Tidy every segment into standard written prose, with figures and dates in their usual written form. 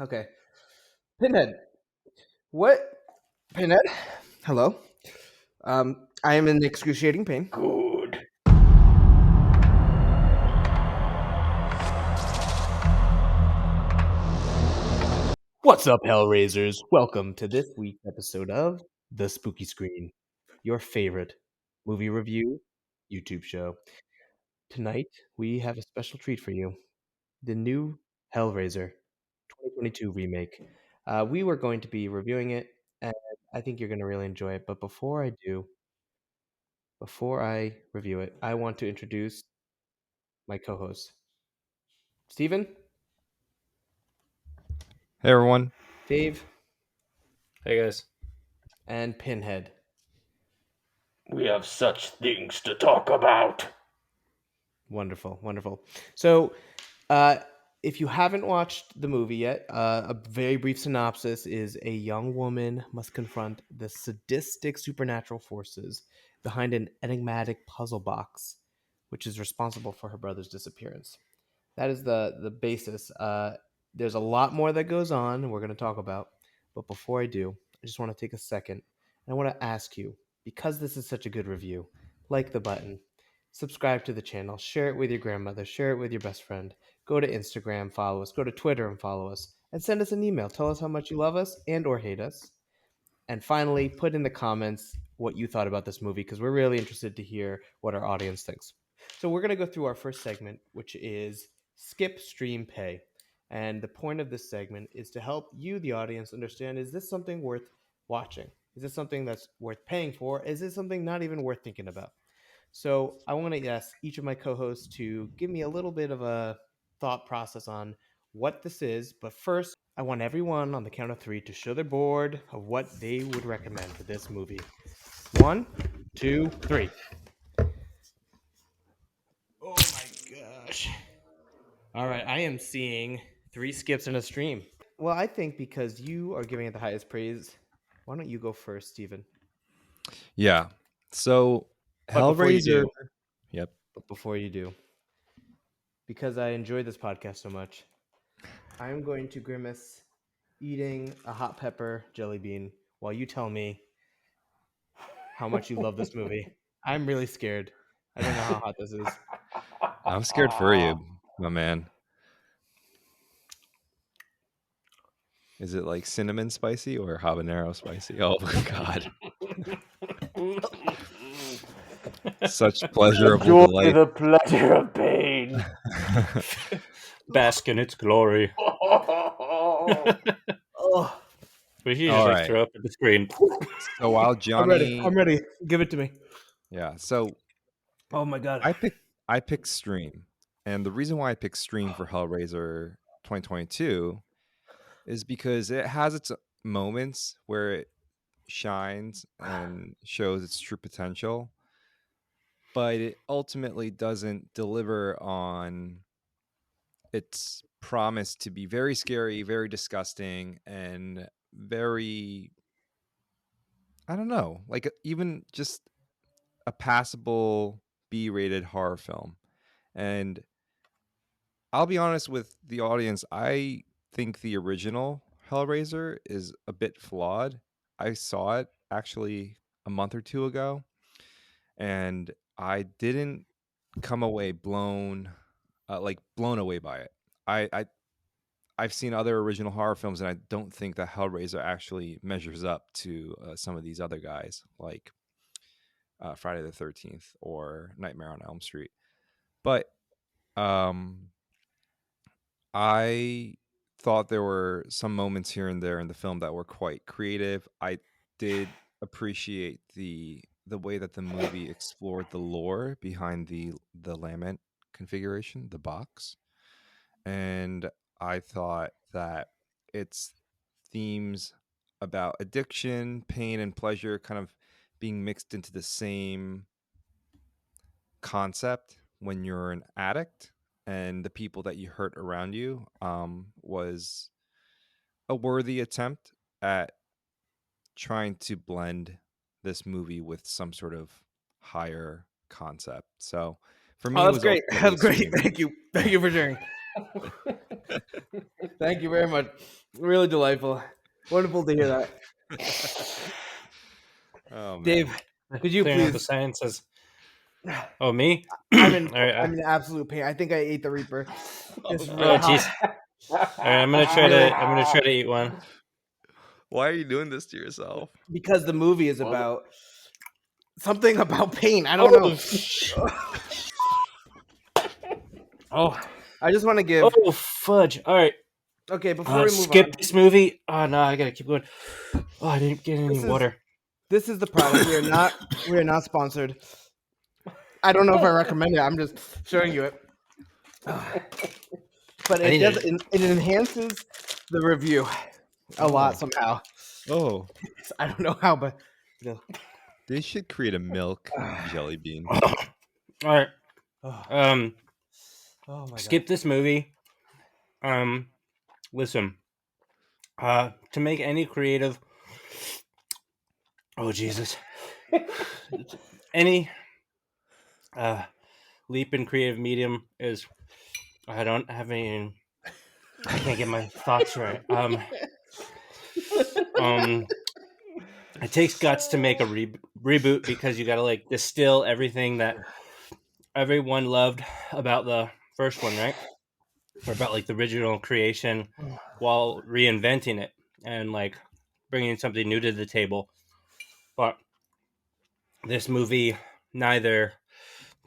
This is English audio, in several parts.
Okay. Pinhead. What? Pinhead? Hello. I am in excruciating pain. Good. What's up, Hellraisers? Welcome to this week's episode of The Spooky Screen, your favorite movie review YouTube show. Tonight, we have a special treat for you. The new Hellraiser 2022 remake. We were going to be reviewing it, and I think you're going to really enjoy it. But before I review it, I want to introduce my co-host, Steven, Hey everyone. Dave, Hey guys. and Pinhead. We have such things to talk about. Wonderful, wonderful. So, if you haven't watched the movie yet, a very brief synopsis is a young woman must confront the sadistic supernatural forces behind an enigmatic puzzle box, which is responsible for her brother's disappearance. That is the basis. There's a lot more that goes on, and we're going to talk about. But before I do, I just want to take a second and I want to ask you, because this is such a good review, like the button, subscribe to the channel, share it with your grandmother, share it with your best friend, go to Instagram, follow us, go to Twitter and follow us, and send us an email. Tell us how much you love us and or hate us. And finally, put in the comments what you thought about this movie, because we're really interested to hear what our audience thinks. So we're going to go through our first segment, which is Skip Stream Pay. And the point of this segment is to help you, the audience, understand, is this something worth watching? Is this something that's worth paying for? Is this something not even worth thinking about? So I want to ask each of my co-hosts to give me a little bit of a thought process on what this is. But first, I want everyone on the count of three to show their board of what they would recommend for this movie. 1, 2, 3. Oh my gosh. All right, I am seeing 3 skips in a stream. Well, I think because you are giving it the highest praise, why don't you go first, Steven? Yeah. So But before you Hellraiser. do, Yep. because I enjoy this podcast so much, I'm going to grimace eating a hot pepper jelly bean while you tell me how much you love this movie. I'm really scared. I don't know how hot this is. I'm scared for you, my man. Is it like cinnamon spicy or habanero spicy? Oh my god. Such pleasurable Enjoy delight. the pleasure of pain. Bask in its glory. Oh, But he All just right. throw up at the screen. So while Johnny I'm ready. Give it to me. Yeah, so Oh my god. I picked Stream. And the reason why I picked Stream for Hellraiser 2022 is because it has its moments where it shines and shows its true potential, but it ultimately doesn't deliver on its promise to be very scary, very disgusting, and very, I don't know, like even just a passable B-rated horror film. And I'll be honest with the audience, I think the original Hellraiser is a bit flawed. I saw it actually a month or two ago, and I didn't come away blown away by it. I I've seen other original horror films, and I don't think that Hellraiser actually measures up to some of these other guys, like Friday the 13th or Nightmare on Elm Street. But um, I thought there were some moments here and there in the film that were quite creative. I did appreciate the way that the movie explored the lore behind the lament configuration, the box. And I thought that its themes about addiction, pain, and pleasure kind of being mixed into the same concept when you're an addict and the people that you hurt around you was a worthy attempt at trying to blend this movie with some sort of higher concept. So for me, Oh, it that's was great. ultimately That's great. Scream. Thank you for sharing. Thank you very much. Really delightful. Wonderful to hear that. Oh man. Dave, could you Clearing up the please? silences. Oh, me? I'm in. All right, I'm in absolute pain. I think I ate the Reaper. It's oh, really hot. jeez. All right, I'm gonna try to eat one. Why are you doing this to yourself? Because the movie is about something about pain. I don't Oh, know. oh, I just want to give. oh, fudge. All right, Okay, before we move skip on, this movie. Oh no, I gotta keep going. Oh, I didn't get any this is water. this is the product. We are not sponsored. I don't know if I recommend it. I'm just showing you it. But I it need does. it. It enhances the review a lot somehow. Oh, I don't know how, but they should create a milk jelly bean. All right. oh, oh my Skip this movie. Listen. To make any creative. Oh Jesus. Any leap in creative medium is. I don't have any. I can't get my thoughts right. It takes guts to make a reboot because you gotta like distill everything that everyone loved about the first one, right? Or about like the original creation, while reinventing it and like bringing something new to the table. But this movie neither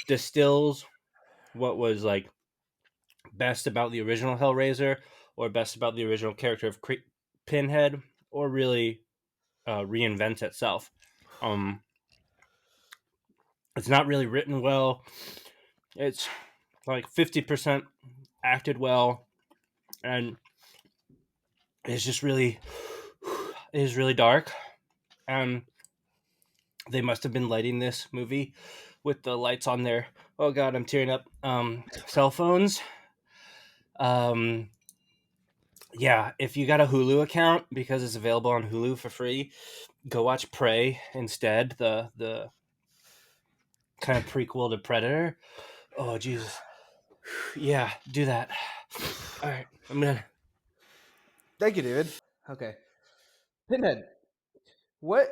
distills what was like best about the original Hellraiser or best about the original character of Pinhead, or really reinvents itself. It's not really written well. It's like 50% acted well, and it's just really, it is really dark. And they must have been lighting this movie with the lights on their, oh god, I'm tearing up, cell phones. Yeah, if you got a Hulu account, because it's available on Hulu for free, go watch Prey instead, the kind of prequel to Predator. Oh Jesus. Yeah, do that. All right, I'm gonna. Thank you, David. Okay, Pinhead. What?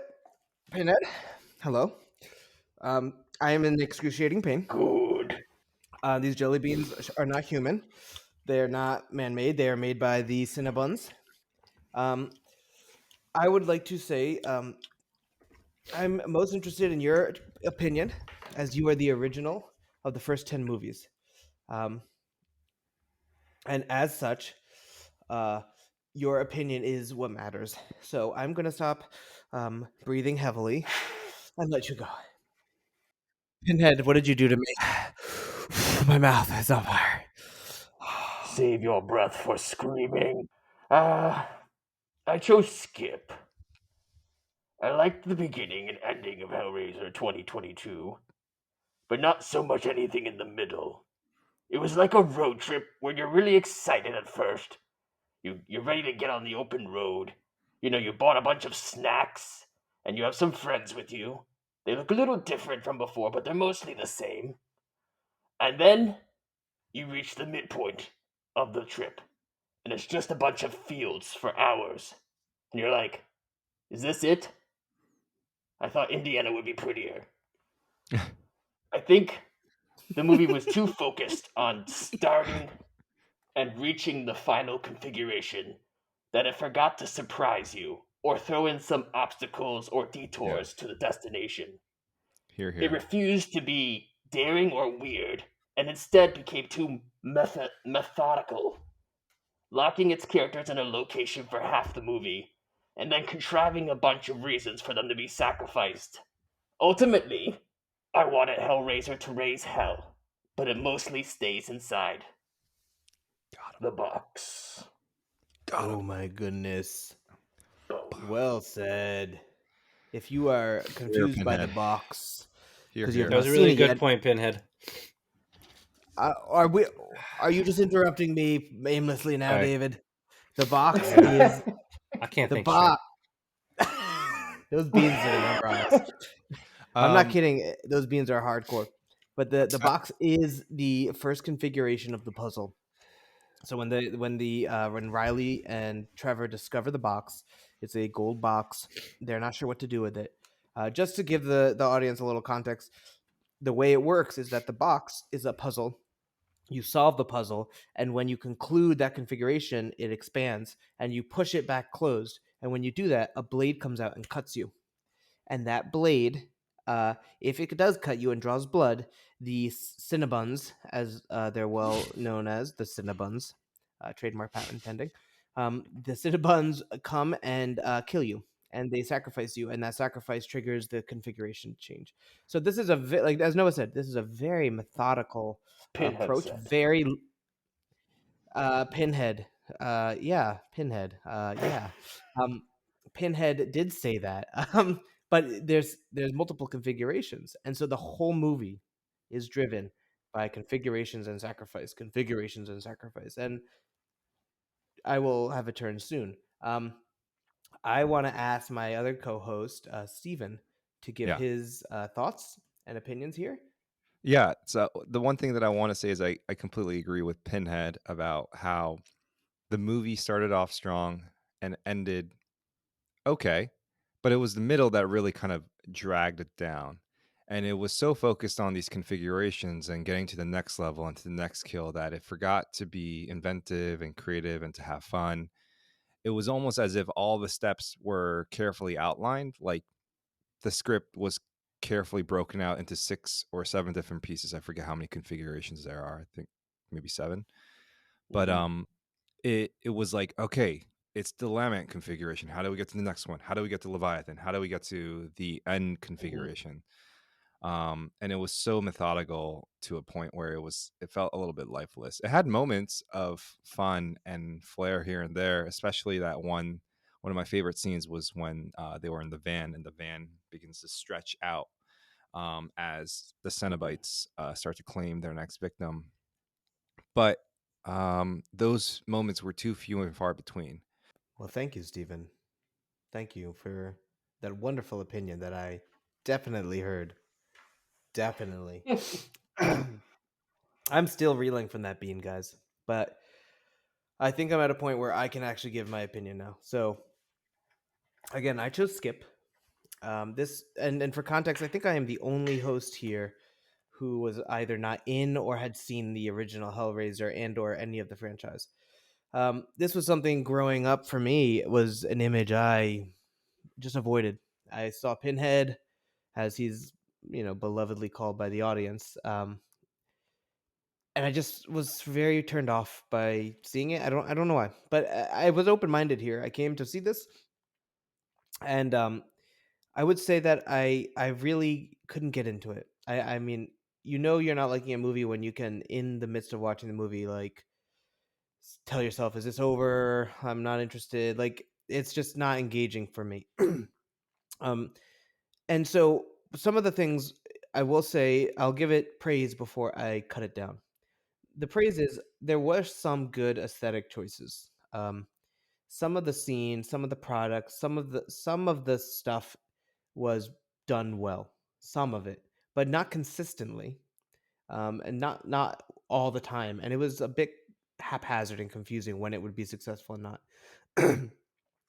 Pinhead. Hello. I am in excruciating pain. Good. These jelly beans are not human. They are not man-made. They are made by the Cinnabons. I would like to say I'm most interested in your opinion, as you are the original of the first 10 movies. Um, and as such, your opinion is what matters. So I'm going to stop breathing heavily and let you go. Pinhead, what did you do to me? My mouth is on fire. Save your breath for screaming. I chose Skip. I liked the beginning and ending of Hellraiser 2022, but not so much anything in the middle. It was like a road trip where you're really excited at first. You're ready to get on the open road. You know, you bought a bunch of snacks, and you have some friends with you. They look a little different from before, but they're mostly the same. And then you reach the midpoint of the trip, and it's just a bunch of fields for hours. And you're like, is this it? I thought Indiana would be prettier. I think the movie was too focused on starting and reaching the final configuration that it forgot to surprise you or throw in some obstacles or detours to the destination. Here, It here. refused to be daring or weird, and instead became too methodical, locking its characters in a location for half the movie, and then contriving a bunch of reasons for them to be sacrificed. Ultimately, I wanted Hellraiser to raise hell, but it mostly stays inside the box. Oh my goodness. Oh. Well said. If you are confused by the Pinhead. box Here, because you here. have That not was a seen really it good yet, point, Pinhead. are we? Are you just interrupting me aimlessly now, Sorry. David? The box is I can't the think straight. box. Those beans did a number on us. I'm not Um, kidding. Those beans are hardcore. But the box is the first configuration of the puzzle. So when Riley and Trevor discover the box, it's a gold box. They're not sure what to do with it. Just to give the audience a little context, the way it works is that the box is a puzzle. You solve the puzzle, and when you conclude that configuration, it expands, and you push it back closed. And when you do that, a blade comes out and cuts you. And that blade, if it does cut you and draws blood, the Cinnabons, as they're well known as, the Cinnabons, trademark patent pending, the Cinnabons come and kill you. And they sacrifice you, and that sacrifice triggers the configuration change. So this is like as Noah said, this is a very methodical Pinhead approach. said. Very Pinhead. Yeah, Pinhead. Yeah. Um, Pinhead did say that. But there's multiple configurations, and so the whole movie is driven by configurations and sacrifice. And I will have a turn soon. I want to ask my other co-host, Steven, to give Yeah. his thoughts and opinions here. Yeah. So the one thing that I want to say is I completely agree with Pinhead about how the movie started off strong and ended okay, but it was the middle that really kind of dragged it down. And it was so focused on these configurations and getting to the next level and to the next kill that it forgot to be inventive and creative and to have fun. It was almost as if all the steps were carefully outlined, like the script was carefully broken out into 6 or 7 different pieces. I forget how many configurations there are. I think maybe 7. But it was like, okay, it's the Lament configuration. How do we get to the next one? How do we get to Leviathan? How do we get to the end configuration? And it was so methodical to a point where it felt a little bit lifeless. It had moments of fun and flair here and there, especially that one of my favorite scenes was when they were in the van and the van begins to stretch out as the Cenobites start to claim their next victim. But those moments were too few and far between. Well, thank you, Steven. Thank you for that wonderful opinion that I definitely heard. Definitely. I'm still reeling from that bean, guys. But I think I'm at a point where I can actually give my opinion now. So again, I chose Skip. This and for context, I think I am the only host here who was either not in or had seen the original Hellraiser and or any of the franchise. This was something growing up for me. It was an image I just avoided. I saw Pinhead, as he's belovedly called by the audience, and I just was very turned off by seeing it. I don't know why, but I was open minded here. I came to see this, and I would say that I really couldn't get into it. I mean, you're not liking a movie when you can, in the midst of watching the movie, like tell yourself, "Is this over? I'm not interested." Like it's just not engaging for me. um, and so some of the things I will say, I'll give it praise before I cut it down. The praise is there were some good aesthetic choices. Some of the scenes, some of the products, some of the stuff was done well. Some of it, but not consistently, and not all the time. And it was a bit haphazard and confusing when it would be successful and not.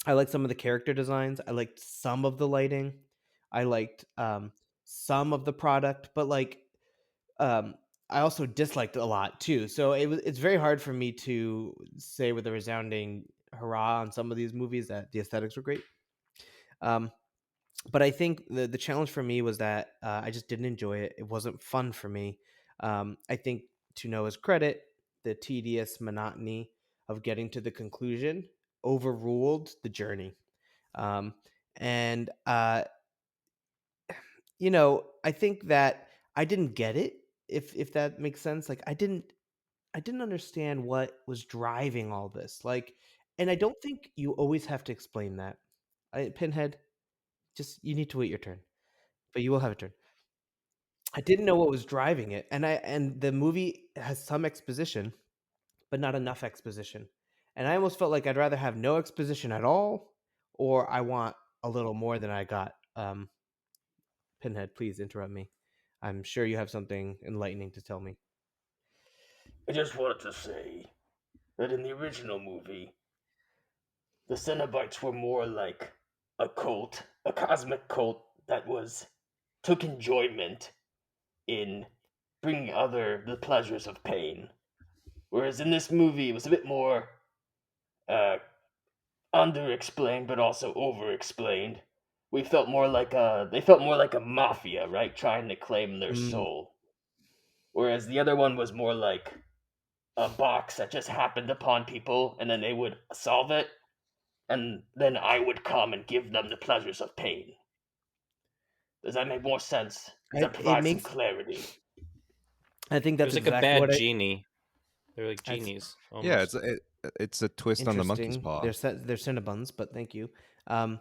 I liked some of the character designs. I liked some of the lighting. I liked some of the product, but um, I also disliked a lot too. So it's very hard for me to say with a resounding hurrah on some of these movies that the aesthetics were great. Um, but I think the challenge for me was that I just didn't enjoy it. It wasn't fun for me. I think, to Noah's credit, the tedious monotony of getting to the conclusion overruled the journey. Um, and I think that I didn't get it. If that makes sense, like I didn't understand what was driving all this. Like, and I don't think you always have to explain that. Pinhead, just you need to wait your turn, but you will have a turn. I didn't know what was driving it, and the movie has some exposition, but not enough exposition. And I almost felt like I'd rather have no exposition at all, or I want a little more than I got. Pinhead, please interrupt me. I'm sure you have something enlightening to tell me. I just wanted to say that in the original movie, the Cenobites were more like a cult, a cosmic cult that was took enjoyment in bringing other the pleasures of pain. Whereas in this movie, it was a bit more uh, under-explained, but also over-explained. We felt more like they felt more like a mafia, right, trying to claim their Mm, soul. Whereas the other one was more like a box that just happened upon people, and then they would solve it, and then I would come and give them the pleasures of pain. Does that make more sense? Does that it provide some makes. clarity? I think It that's was like a exactly bad what I. genie. They're like That's genies Yeah, almost. it's a twist on the monkey's interesting. paw. They're Cinnabons, but thank you. Um,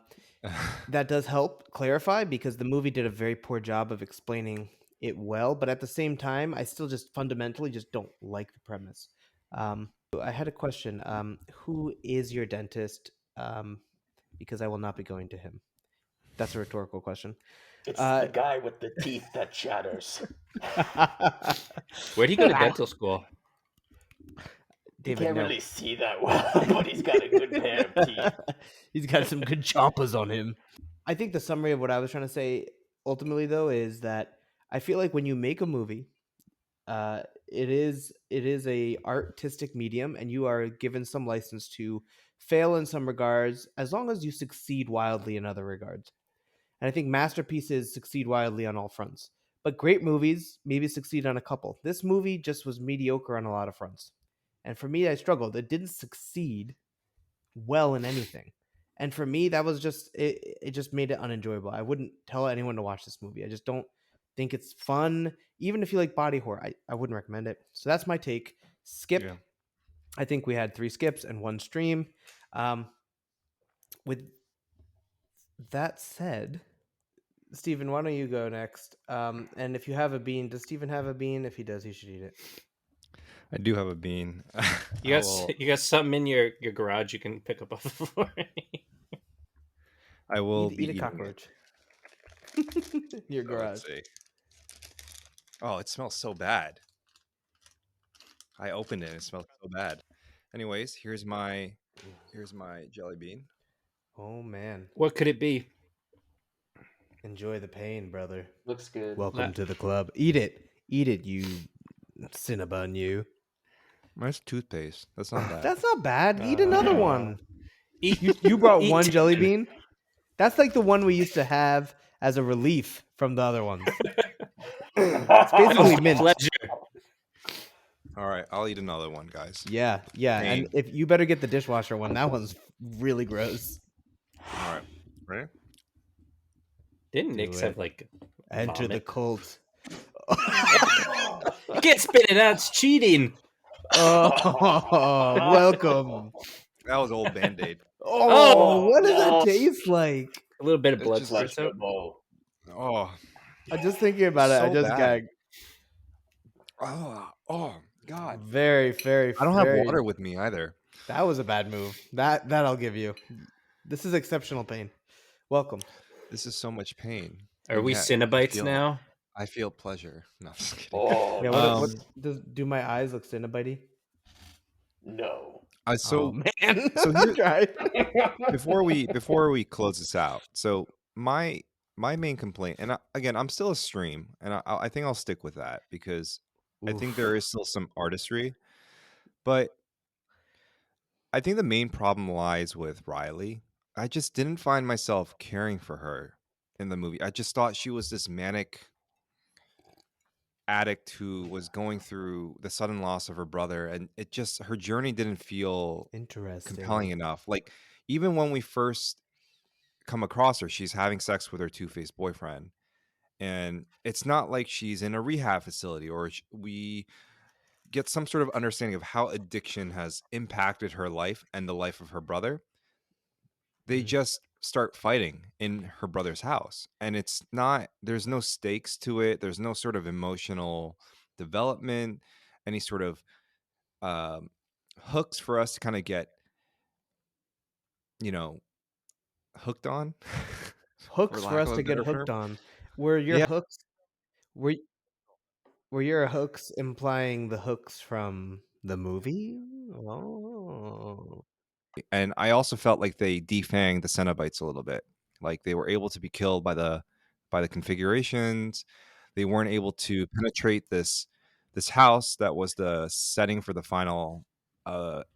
that does help clarify because the movie did a very poor job of explaining it well, but at the same time, I still just fundamentally just don't like the premise. I had a question. Who is your dentist? Because I will not be going to him. That's a rhetorical question. It's the Uh, guy with the teeth that shatters. Where'd he go to dental school? You David, can't no. really see that well, but he's got a good pair of teeth. He's got some good chompas on him. I think the summary of what I was trying to say ultimately though is that I feel like when you make a movie, it is a artistic medium and you are given some license to fail in some regards as long as you succeed wildly in other regards. And I think masterpieces succeed wildly on all fronts. But great movies maybe succeed on a couple. This movie just was mediocre on a lot of fronts. And for me, I struggled. It didn't succeed well in anything. And for me, that was just it just made it unenjoyable. I wouldn't tell anyone to watch this movie. I just don't think it's fun. Even if you like body horror, I wouldn't recommend it. So that's my take. Skip. Yeah. I think we had 3 skips and 1 stream. With that said, Steven, why don't you go next? And if you have a bean, does Steven have a bean? If he does, he should eat it. I do have a bean. I You got will. you got something in your garage you can pick up off the floor. I will Eat be a eating cockroach. Your it. So garage. let's see. Oh, it smells so bad. I opened it and it smells so bad. Anyways, here's my jelly bean. Oh man. What could it be? Enjoy the pain, brother. Looks good. Welcome to the club. Eat it. Eat it, you Cinnabon, you. Nice toothpaste. That's not bad. That's not bad. Eat another one. Eat, You brought one eat jelly 10. bean? That's like the one we used to have as a relief from the other ones. It's basically Guilty mint. pleasure. All right, I'll eat another one, guys. Yeah. And Pain. if you better get the dishwasher one, that one's really gross. All right, ready? Didn't Do Nick's it. have like Enter the vomit? cult. You can't spit it out. It's cheating. Oh, welcome. That was old Band-Aid. Oh, Oh, what does that no. taste like? A little bit of It's blood just squirts out. Questionable. oh, I'm just thinking about it. I so just bad. gagged. Oh God. Very, very, I don't have very. water with me either. That was a bad move. That I'll give you. This is exceptional pain. Welcome. This is so much pain. Are And we yet Cinnabites now? I feel pleasure. No, I'm just kidding. Oh, Yeah. What Um, do my eyes look Cinnabitey? no. I Oh so man. so here Try. before we close this out. So my main complaint, and again, I'm still a stream, and I think I'll stick with that because I think there is still some artistry, but I think the main problem lies with Riley. I just didn't find myself caring for her in the movie. I just thought she was this manic addict who was going through the sudden loss of her brother, and it just her journey didn't feel Interesting. compelling enough. Like even when we first come across her, she's having sex with her two-faced boyfriend, and it's not like she's in a rehab facility or we get some sort of understanding of how addiction has impacted her life and the life of her brother. They Mhm. just start fighting in her brother's house, and it's not there's no stakes to it, there's no sort of emotional development, any sort of um, hooks for us to kind of get you know hooked on for Hooks for lack us of a to get better hooked term. on. Were your Yeah, hooks were were your hooks implying the hooks from the movie? Oh. Oh. And I also felt like they defanged the Cenobites a little bit. Like they were able to be killed by the configurations. They weren't able to penetrate this house that was the setting for the final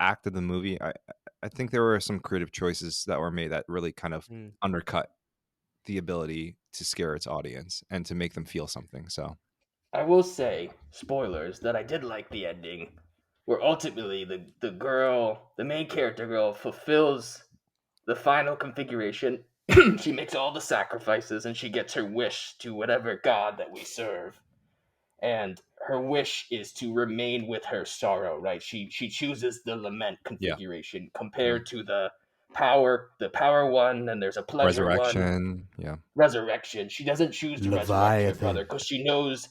act of the movie. I think there were some creative choices that were made that really kind of Mm. undercut the ability to scare its audience and to make them feel something. So I will say, spoilers, that I did like the ending, where ultimately the main character girl, fulfills the final configuration. She makes all the sacrifices and she gets her wish to whatever god that we serve. And her wish is to remain with her sorrow, right? She chooses the lament yeah, configuration compared to the power one, and there's a pleasure one. resurrection. Yeah, Resurrection. She doesn't choose to resurrect her brother Leviathan. because she knows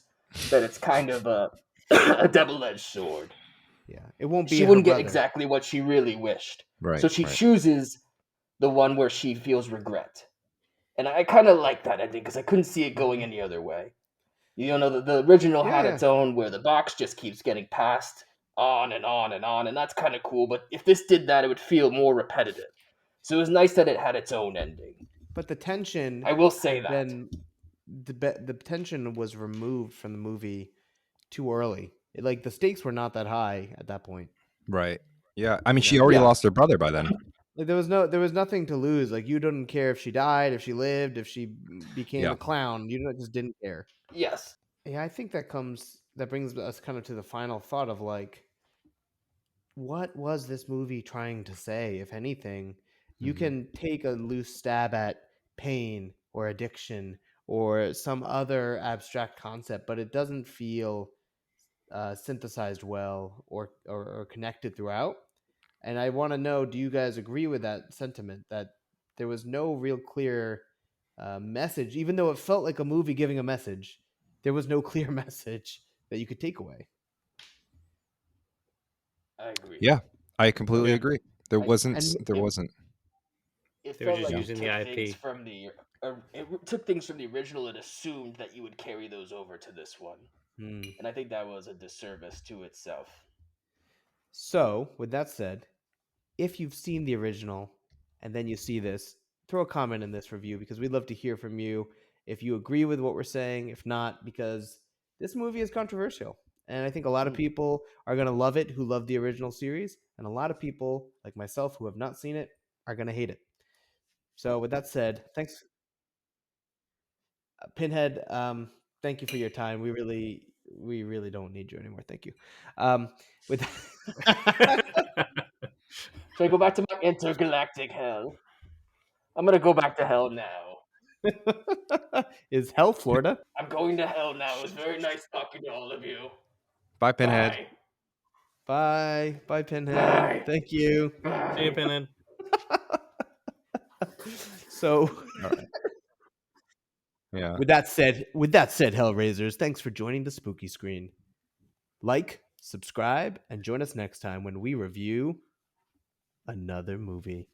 that it's kind of a a double-edged sword. Yeah, it won't be She her wouldn't get brother. exactly what she really wished. right, So she right. chooses the one where she feels regret. And I kind of like that ending because I couldn't see it going Mhm. any other way. You know, the original Yeah, had yeah. its own where the box just keeps getting passed on and on and on, and that's kind of cool. But if this did that, it would feel more repetitive. So it was nice that it had its own ending. But the tension I will say had that. been the tension was removed from the movie too early. Like the stakes were not that high at that point. Right. Yeah. I mean, You she know, already Yeah, lost her brother by then. like there was nothing to lose. Like you didn't care if she died, if she lived, if she became Yeah. a clown. You just didn't care. yes. Yeah, I think that brings us kind of to the final thought of like, what was this movie trying to say? If anything, you Mhm. can take a loose stab at pain or addiction or some other abstract concept, but it doesn't feel synthesized well or connected throughout. And I want to know, do you guys agree with that sentiment that there was no real clear message, even though it felt like a movie giving a message? There was no clear message that you could take away. I agree. Yeah. I completely Yeah, agree. There I wasn't. And There it wasn't. it they were felt just like Yeah. it using the took things IP. from the original and assumed that you would carry those over to this one. hmm. And I think that was a disservice to itself. So, with that said, if you've seen the original and then you see this, throw a comment in this review because we'd love to hear from you if you agree with what we're saying, if not, because this movie is controversial. And I think a lot of Mm. people are going to love it who love the original series, and a lot of people, like myself, who have not seen it, are going to hate it. So, with that said, thanks, Pinhead. Thank you for your time. We really don't need you anymore. Thank you. With Should I go back to my intergalactic hell? I'm gonna go back to hell now. is hell Florida? I'm going to hell now. It was very nice talking to all of you. Bye, Pinhead. Bye. Bye, bye, Pinhead. Bye. Thank you. See you, Bye. Pinhead. So, All right. Yeah. with that said, Hellraisers, thanks for joining the spooky screen. Like, subscribe, and join us next time when we review another movie.